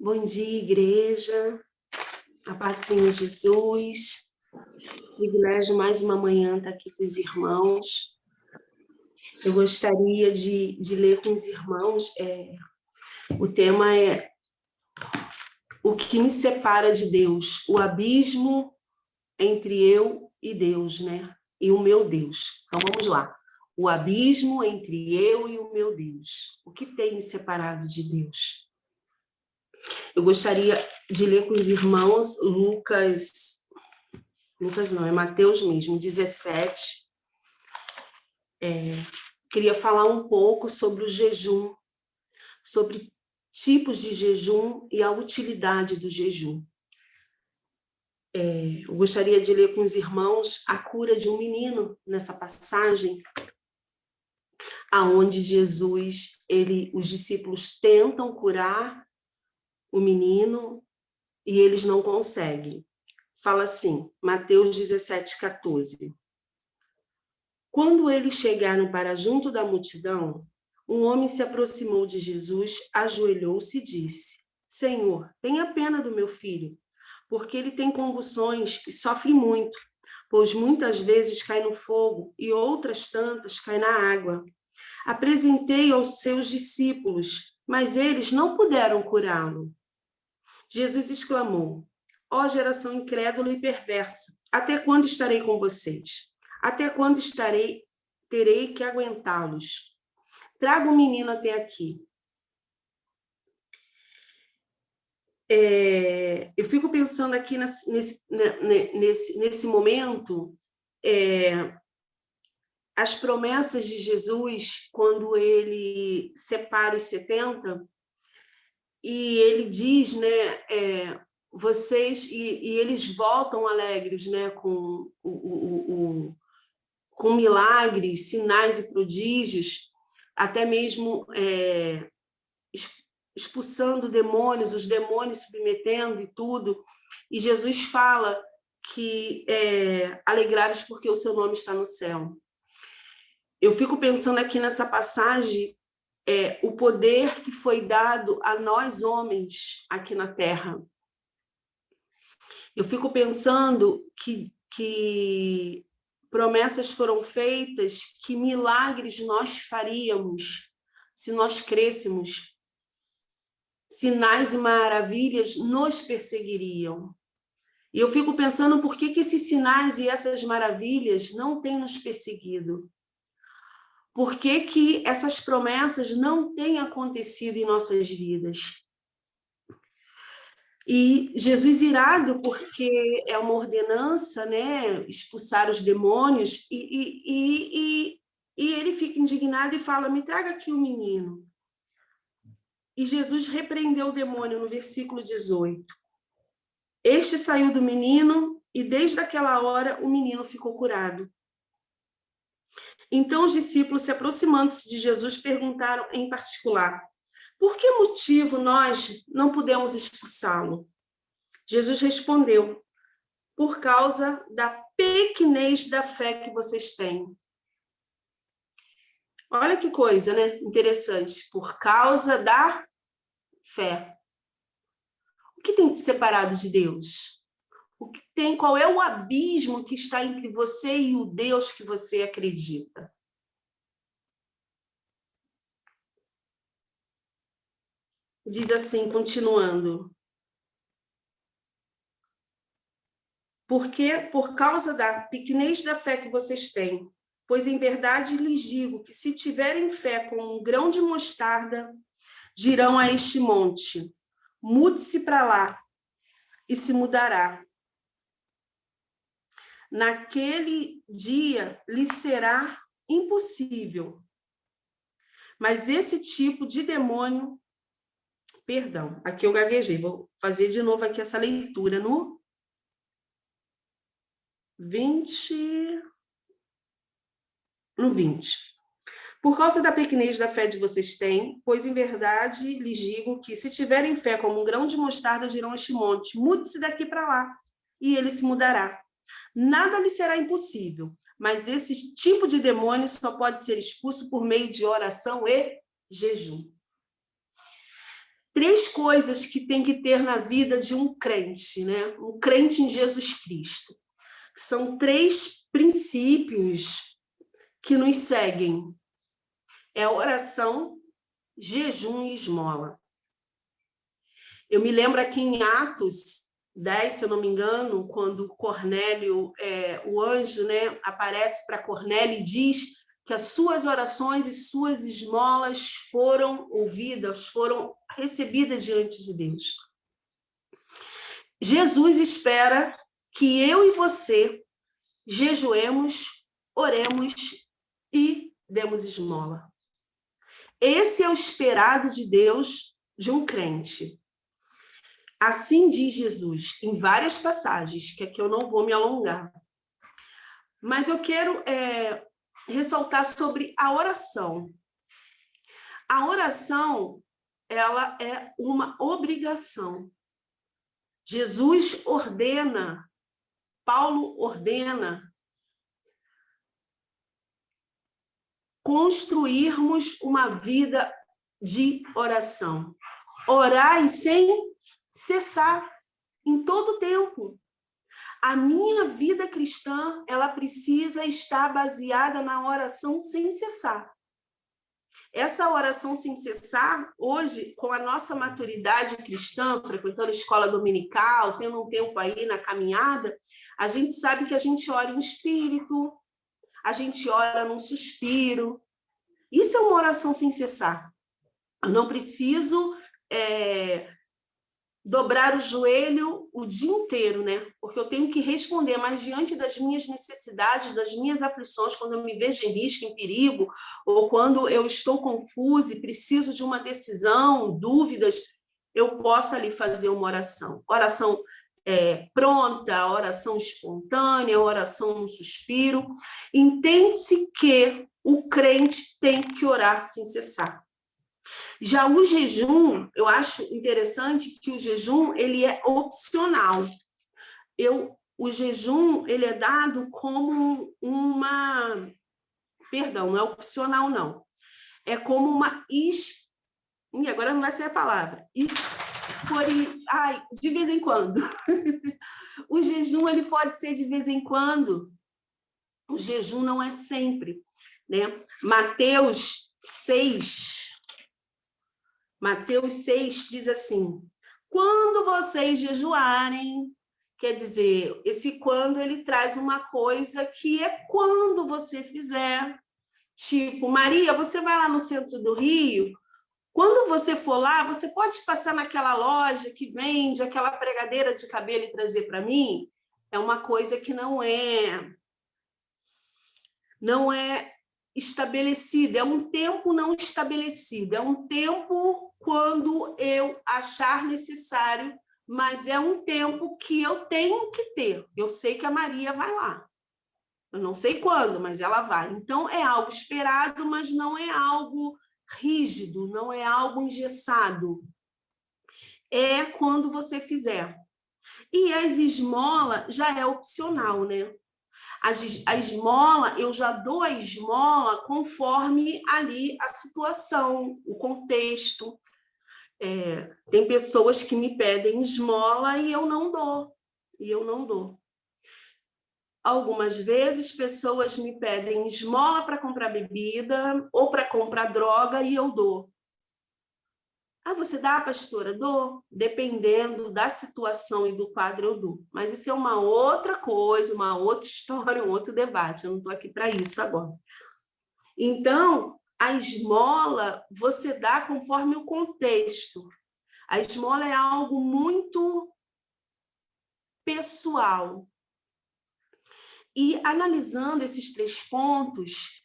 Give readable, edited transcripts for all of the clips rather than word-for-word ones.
Bom dia, igreja, a paz do Senhor Jesus, privilégio mais uma manhã estar aqui com os irmãos. Eu gostaria de ler com os irmãos, o tema é o que me separa de Deus, o abismo entre eu e Deus, né? E o meu Deus. Então vamos lá, o abismo entre eu e o meu Deus, o que tem me separado de Deus? Eu gostaria de ler com os irmãos Lucas não, é Mateus mesmo, 17. Queria falar um pouco sobre o jejum, sobre tipos de jejum e a utilidade do jejum. Eu gostaria de ler com os irmãos a cura de um menino nessa passagem, aonde Jesus, os discípulos tentam curar o menino e eles não conseguem. Fala assim, Mateus 17, 14. Quando eles chegaram para junto da multidão, um homem se aproximou de Jesus, ajoelhou-se e disse: Senhor, tenha pena do meu filho, porque ele tem convulsões e sofre muito, pois muitas vezes cai no fogo e outras tantas cai na água. Apresentei aos seus discípulos, mas eles não puderam curá-lo. Jesus exclamou: Ó geração incrédula e perversa, até quando estarei com vocês? Até quando terei que aguentá-los? Traga o menino até aqui. Eu fico pensando aqui nesse momento, as promessas de Jesus, quando ele separa os 70, e ele diz, né, vocês, e eles voltam alegres, né, com milagres, sinais e prodígios, até mesmo expulsando demônios, os demônios submetendo e tudo. E Jesus fala que alegrados porque o seu nome está no céu. Eu fico pensando aqui nessa passagem, o poder que foi dado a nós homens aqui na Terra. Eu fico pensando que promessas foram feitas, que milagres nós faríamos se nós crêssemos. Sinais e maravilhas nos perseguiriam. E eu fico pensando por que esses sinais e essas maravilhas não têm nos perseguido? Por que essas promessas não têm acontecido em nossas vidas? E Jesus irado, porque é uma ordenança, né, expulsar os demônios, e ele fica indignado e fala, me traga aqui o menino. E Jesus repreendeu o demônio no versículo 18. Este saiu do menino e desde aquela hora o menino ficou curado. Então os discípulos, se aproximando-se de Jesus, perguntaram em particular, por que motivo nós não pudemos expulsá-lo? Jesus respondeu, por causa da pequenez da fé que vocês têm. Olha que coisa, né? Interessante. Por causa da fé. O que tem te separado de Deus? Qual é o abismo que está entre você e o Deus que você acredita? Diz assim, continuando. Porque por causa da pequenez da fé que vocês têm, pois em verdade lhes digo que se tiverem fé como um grão de mostarda, dirão a este monte, mude-se para lá, e se mudará. Naquele dia lhes será impossível. Mas esse tipo de demônio, perdão, aqui eu gaguejei, vou fazer de novo aqui essa leitura no 20. Por causa da pequenez da fé de vocês têm, pois em verdade lhes digo que se tiverem fé como um grão de mostarda, dirão a este monte, mude-se daqui para lá, e ele se mudará. Nada lhe será impossível, mas esse tipo de demônio só pode ser expulso por meio de oração e jejum. 3 coisas que tem que ter na vida de um crente, né? Um crente em Jesus Cristo. São 3 princípios que nos seguem. É oração, jejum e esmola. Eu me lembro aqui em Atos 10, se eu não me engano, quando Cornélio, o anjo, né, aparece para Cornélio e diz que as suas orações e suas esmolas foram ouvidas, foram recebidas diante de Deus. Jesus espera que eu e você jejuemos, oremos e demos esmola. Esse é o esperado de Deus de um crente. Assim diz Jesus em várias passagens, que aqui eu não vou me alongar. Mas eu quero ressaltar sobre a oração. A oração, ela é uma obrigação. Jesus ordena, Paulo ordena construirmos uma vida de oração. Orai sem cessar, em todo tempo. A minha vida cristã, ela precisa estar baseada na oração sem cessar. Essa oração sem cessar, hoje, com a nossa maturidade cristã, frequentando a escola dominical, tendo um tempo aí na caminhada, a gente sabe que a gente ora em espírito, a gente ora num suspiro. Isso é uma oração sem cessar. Eu não preciso dobrar o joelho o dia inteiro, né? Porque eu tenho que responder, mas diante das minhas necessidades, das minhas aflições, quando eu me vejo em risco, em perigo, ou quando eu estou confusa e preciso de uma decisão, dúvidas, eu posso ali fazer uma oração. Oração pronta, oração espontânea, oração no suspiro. Entende-se que o crente tem que orar sem cessar. Já o jejum, eu acho interessante que o jejum ele é opcional. O jejum ele é dado como uma... Perdão, não é opcional, não. É como uma... Agora não vai ser a palavra. De vez em quando. O jejum ele pode ser de vez em quando. O jejum não é sempre, né? Mateus 6 diz assim: quando vocês jejuarem, quer dizer, esse quando ele traz uma coisa que é quando você fizer. Tipo, Maria, você vai lá no centro do Rio, quando você for lá, você pode passar naquela loja que vende aquela pregadeira de cabelo e trazer para mim? É uma coisa que não é estabelecida, é um tempo não estabelecido, é um tempo quando eu achar necessário, mas é um tempo que eu tenho que ter. Eu sei que a Maria vai lá. Eu não sei quando, mas ela vai. Então, é algo esperado, mas não é algo rígido, não é algo engessado. É quando você fizer. E as esmolas já é opcional, né? A esmola, eu já dou a esmola conforme ali a situação, o contexto. Tem pessoas que me pedem esmola e eu não dou. Algumas vezes, pessoas me pedem esmola para comprar bebida ou para comprar droga e eu dou. Você dá, pastora? Dou. Dependendo da situação e do quadro, eu dou. Mas isso é uma outra coisa, uma outra história, um outro debate. Eu não estou aqui para isso agora. Então, a esmola você dá conforme o contexto. A esmola é algo muito pessoal. E analisando esses 3 pontos,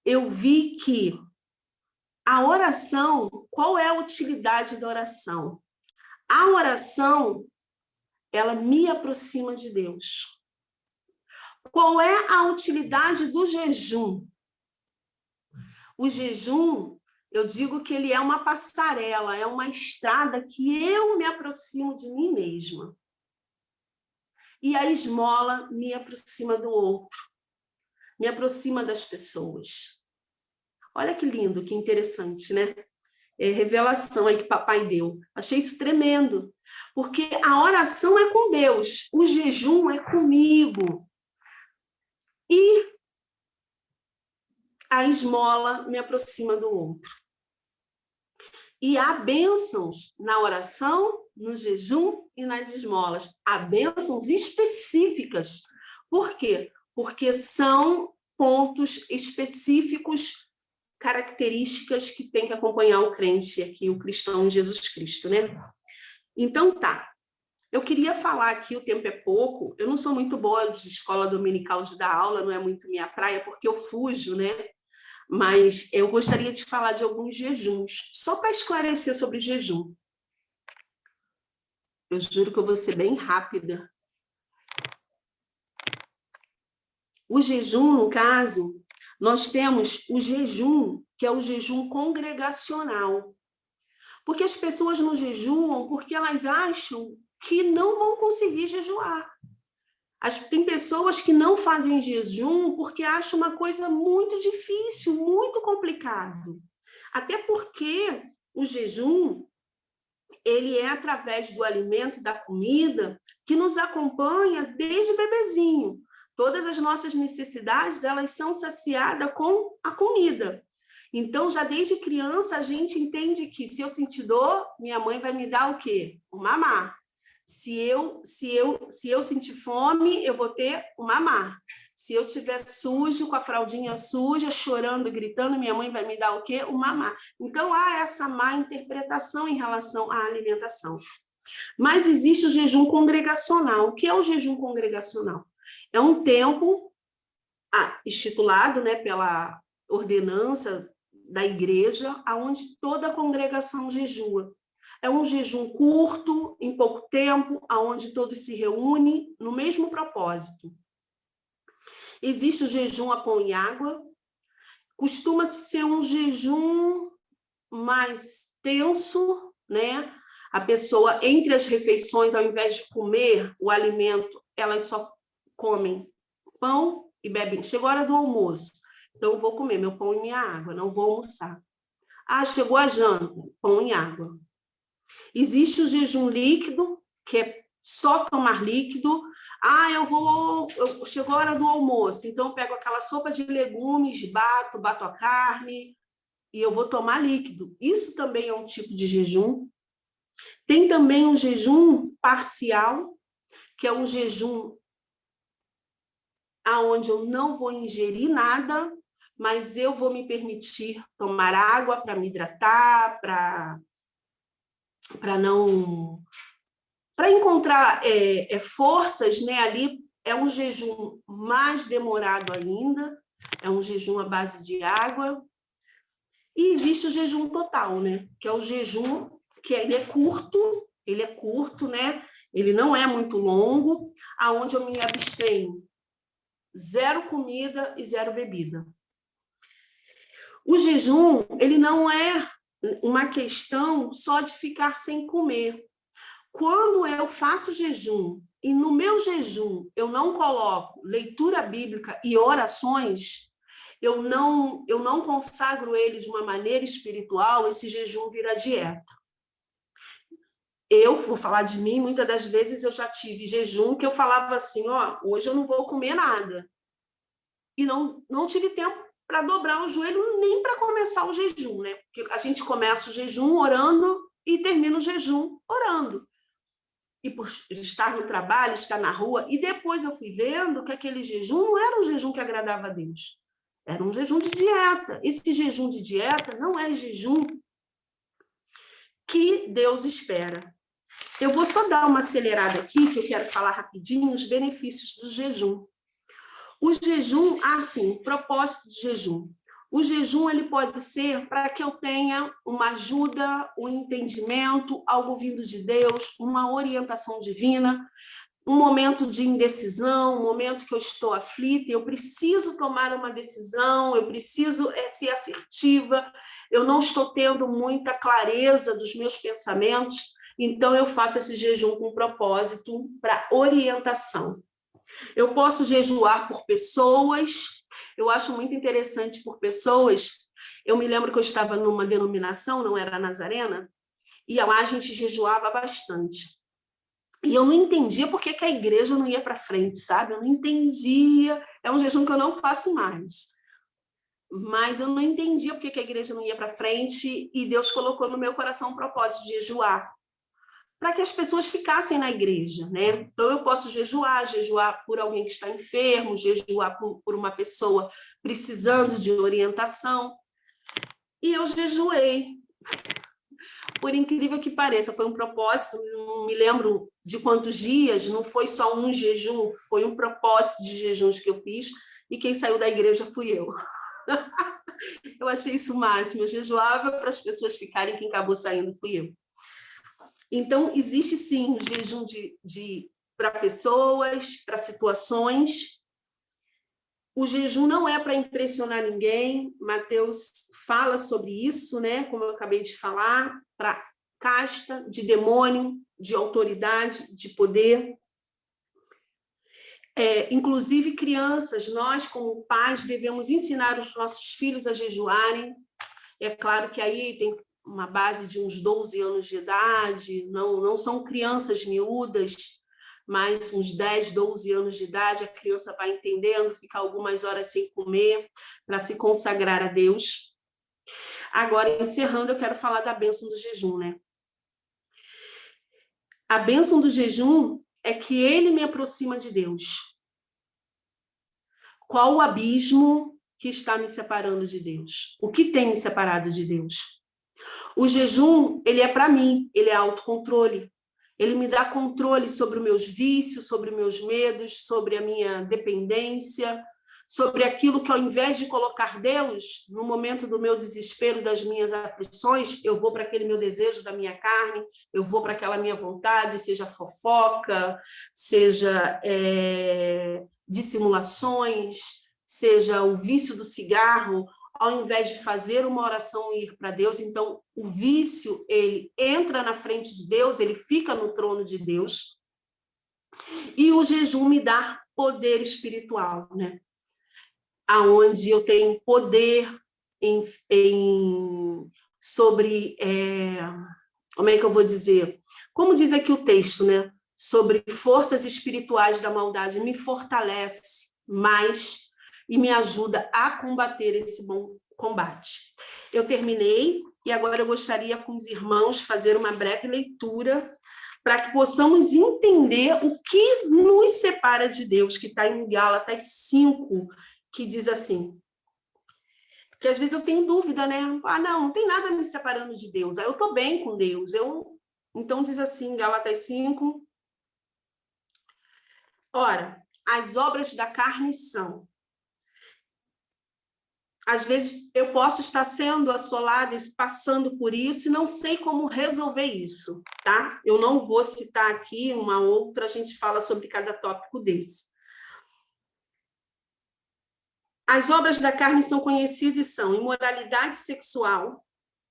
eu vi que a oração, qual é a utilidade da oração? A oração, ela me aproxima de Deus. Qual é a utilidade do jejum? O jejum, eu digo que ele é uma passarela, é uma estrada que eu me aproximo de mim mesma. E a esmola me aproxima do outro, me aproxima das pessoas. Olha que lindo, que interessante, né? revelação aí que papai deu. Achei isso tremendo, porque a oração é com Deus, o jejum é comigo. E a esmola me aproxima do outro. E há bênçãos na oração, no jejum e nas esmolas. Há bênçãos específicas. Por quê? Porque são pontos específicos, características que tem que acompanhar o crente aqui, o cristão em Jesus Cristo, né? Então, tá. Eu queria falar aqui, o tempo é pouco, eu não sou muito boa de escola dominical de dar aula, não é muito minha praia, porque eu fujo, né? Mas eu gostaria de falar de alguns jejuns, só para esclarecer sobre jejum. Eu juro que eu vou ser bem rápida. O jejum, no caso, nós temos o jejum, que é o jejum congregacional. Porque as pessoas não jejuam porque elas acham que não vão conseguir jejuar. Tem pessoas que não fazem jejum porque acham uma coisa muito difícil, muito complicado. Até porque o jejum, ele é através do alimento, da comida, que nos acompanha desde bebezinho. Todas as nossas necessidades, elas são saciadas com a comida. Então, já desde criança, a gente entende que se eu sentir dor, minha mãe vai me dar o quê? O mamar. Se eu sentir fome, eu vou ter o mamar. Se eu estiver sujo, com a fraldinha suja, chorando, gritando, minha mãe vai me dar o quê? O mamar. Então, há essa má interpretação em relação à alimentação. Mas existe o jejum congregacional. O que é o jejum congregacional? É um tempo instituído, né, pela ordenança da igreja, onde toda a congregação jejua. É um jejum curto, em pouco tempo, onde todos se reúnem no mesmo propósito. Existe o jejum a pão e água. Costuma ser um jejum mais tenso, né? A pessoa, entre as refeições, ao invés de comer o alimento, elas só comem pão e bebem. Chegou a hora do almoço, então eu vou comer meu pão e minha água, não vou almoçar. Chegou a janta, pão e água. Existe o jejum líquido, que é só tomar líquido. Chegou a hora do almoço, então eu pego aquela sopa de legumes, bato a carne e eu vou tomar líquido. Isso também é um tipo de jejum. Tem também um jejum parcial, que é um jejum onde eu não vou ingerir nada, mas eu vou me permitir tomar água para me hidratar, para encontrar forças, né, ali. É um jejum mais demorado ainda, é um jejum à base de água. E existe o jejum total, né, que é o jejum que ele é curto, né, ele não é muito longo, aonde eu me abstenho, 0 comida e 0 bebida. O jejum, ele não é uma questão só de ficar sem comer. Quando eu faço jejum e no meu jejum eu não coloco leitura bíblica e orações, eu não consagro ele de uma maneira espiritual, esse jejum vira dieta. Eu vou falar de mim, muitas das vezes eu já tive jejum que eu falava assim, hoje eu não vou comer nada. E não tive tempo para dobrar o joelho nem para começar o jejum, né? Porque a gente começa o jejum orando e termina o jejum orando. E por estar no trabalho, estar na rua, e depois eu fui vendo que aquele jejum não era um jejum que agradava a Deus. Era um jejum de dieta. Esse jejum de dieta não é jejum que Deus espera. Eu vou só dar uma acelerada aqui, que eu quero falar rapidinho os benefícios do jejum. O jejum, propósito de jejum. O jejum ele pode ser para que eu tenha uma ajuda, um entendimento, algo vindo de Deus, uma orientação divina, um momento de indecisão, um momento que eu estou aflita, eu preciso tomar uma decisão, eu preciso ser assertiva, eu não estou tendo muita clareza dos meus pensamentos, então eu faço esse jejum com propósito para orientação. Eu posso jejuar por pessoas, eu acho muito interessante por pessoas. Eu me lembro que eu estava numa denominação, não era nazarena, e lá a gente jejuava bastante. E eu não entendia por que a igreja não ia para frente, sabe? Eu não entendia. É um jejum que eu não faço mais. Mas eu não entendia por que a igreja não ia para frente, e Deus colocou no meu coração um propósito de jejuar, para que as pessoas ficassem na igreja, né? Então eu posso jejuar por alguém que está enfermo, jejuar por uma pessoa precisando de orientação. E eu jejuei. Por incrível que pareça, foi um propósito, não me lembro de quantos dias, não foi só um jejum, foi um propósito de jejuns que eu fiz, e quem saiu da igreja fui eu. Eu achei isso o máximo, eu jejuava para as pessoas ficarem, quem acabou saindo fui eu. Então, existe sim o jejum para pessoas, para situações. O jejum não é para impressionar ninguém, Mateus fala sobre isso, né? Como eu acabei de falar, para casta, de demônio, de autoridade, de poder. Inclusive crianças, nós como pais devemos ensinar os nossos filhos a jejuarem. É claro que aí tem uma base de uns 12 anos de idade, não são crianças miúdas, mas uns 10, 12 anos de idade, a criança vai entendendo, fica algumas horas sem comer, para se consagrar a Deus. Agora, encerrando, eu quero falar da bênção do jejum, né? A bênção do jejum é que ele me aproxima de Deus. Qual o abismo que está me separando de Deus? O que tem me separado de Deus? O jejum, ele é para mim, ele é autocontrole. Ele me dá controle sobre os meus vícios, sobre meus medos, sobre a minha dependência, sobre aquilo que, ao invés de colocar Deus, no momento do meu desespero, das minhas aflições, eu vou para aquele meu desejo da minha carne, eu vou para aquela minha vontade, seja fofoca, seja dissimulações, seja o vício do cigarro, ao invés de fazer uma oração e ir para Deus. Então, o vício, ele entra na frente de Deus, ele fica no trono de Deus, e o jejum me dá poder espiritual, né? Aonde eu tenho poder sobre, como é que eu vou dizer? Como diz aqui o texto, né? Sobre forças espirituais da maldade, me fortalece mais e me ajuda a combater esse bom combate. Eu terminei, e agora eu gostaria com os irmãos fazer uma breve leitura para que possamos entender o que nos separa de Deus, que está em Gálatas 5, que diz assim, porque às vezes eu tenho dúvida, né? Não tem nada me separando de Deus, eu estou bem com Deus. Então diz assim, Gálatas 5, ora, as obras da carne são. Às vezes eu posso estar sendo assolada, passando por isso, e não sei como resolver isso, tá? Eu não vou citar aqui uma outra, a gente fala sobre cada tópico desse. As obras da carne são conhecidas e são imoralidade sexual,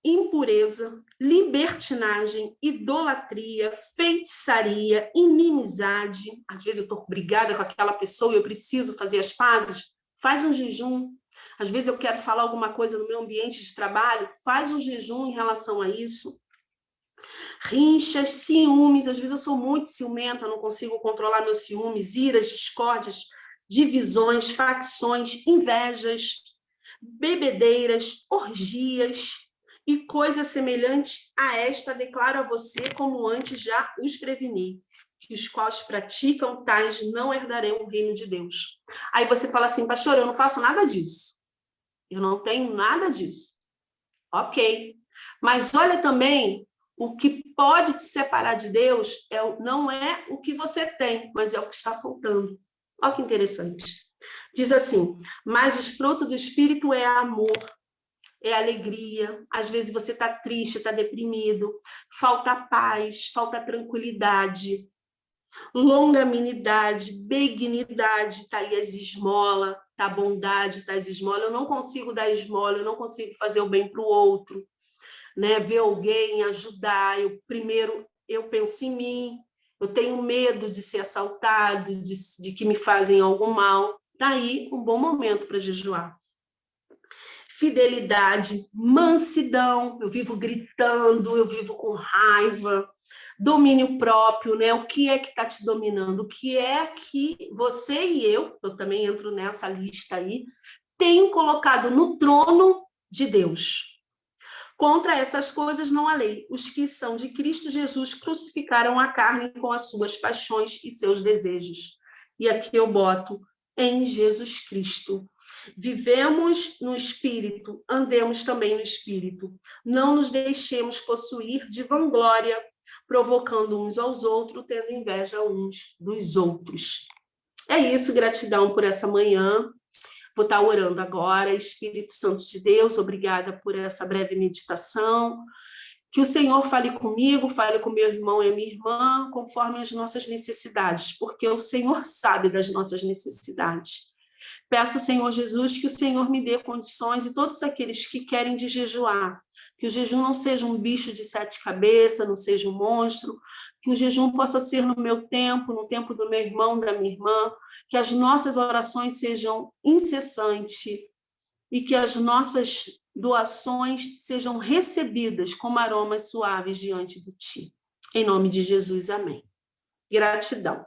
impureza, libertinagem, idolatria, feitiçaria, inimizade. Às vezes eu estou brigada com aquela pessoa e eu preciso fazer as pazes, faz um jejum. Às vezes eu quero falar alguma coisa no meu ambiente de trabalho, faz um jejum em relação a isso. Rinchas, ciúmes, às vezes eu sou muito ciumenta, não consigo controlar meus ciúmes, iras, discórdias, divisões, facções, invejas, bebedeiras, orgias e coisas semelhantes a esta declaro a você, como antes já os preveni, que os quais praticam tais não herdarão o reino de Deus. Aí você fala assim, pastor, eu não faço nada disso. Eu não tenho nada disso. Ok. Mas olha também, o que pode te separar de Deus não é o que você tem, mas é o que está faltando. Olha que interessante. Diz assim, mas os frutos do Espírito é amor, é alegria. Às vezes você está triste, está deprimido, falta paz, falta tranquilidade, longanimidade, benignidade, está aí as esmolas, está a bondade, está as esmolas. Eu não consigo dar esmola, eu não consigo fazer o bem para o outro, né? Ver alguém, ajudar. Primeiro eu penso em mim, eu tenho medo de ser assaltado, de que me fazem algo mal. Está aí um bom momento para jejuar. fidelidade, mansidão, eu vivo gritando, eu vivo com raiva, domínio próprio, né? O que é que está te dominando? O que é que você e eu também entro nessa lista aí, tenho colocado no trono de Deus? Contra essas coisas não há lei. Os que são de Cristo Jesus crucificaram a carne com as suas paixões e seus desejos. E aqui eu boto em Jesus Cristo. Vivemos no Espírito, andemos também no Espírito. Não nos deixemos possuir de vanglória, provocando uns aos outros, tendo inveja uns dos outros. É isso, gratidão por essa manhã. Vou estar orando agora. Espírito Santo de Deus, obrigada por essa breve meditação. Que o Senhor fale comigo, fale com meu irmão e minha irmã, conforme as nossas necessidades, porque o Senhor sabe das nossas necessidades. Peço ao Senhor Jesus que o Senhor me dê condições, e todos aqueles que querem de jejuar, que o jejum não seja um bicho de 7 cabeças, não seja um monstro, que o jejum possa ser no meu tempo, no tempo do meu irmão, da minha irmã, que as nossas orações sejam incessantes e que as nossas doações sejam recebidas como aromas suaves diante de ti. Em nome de Jesus, amém. Gratidão.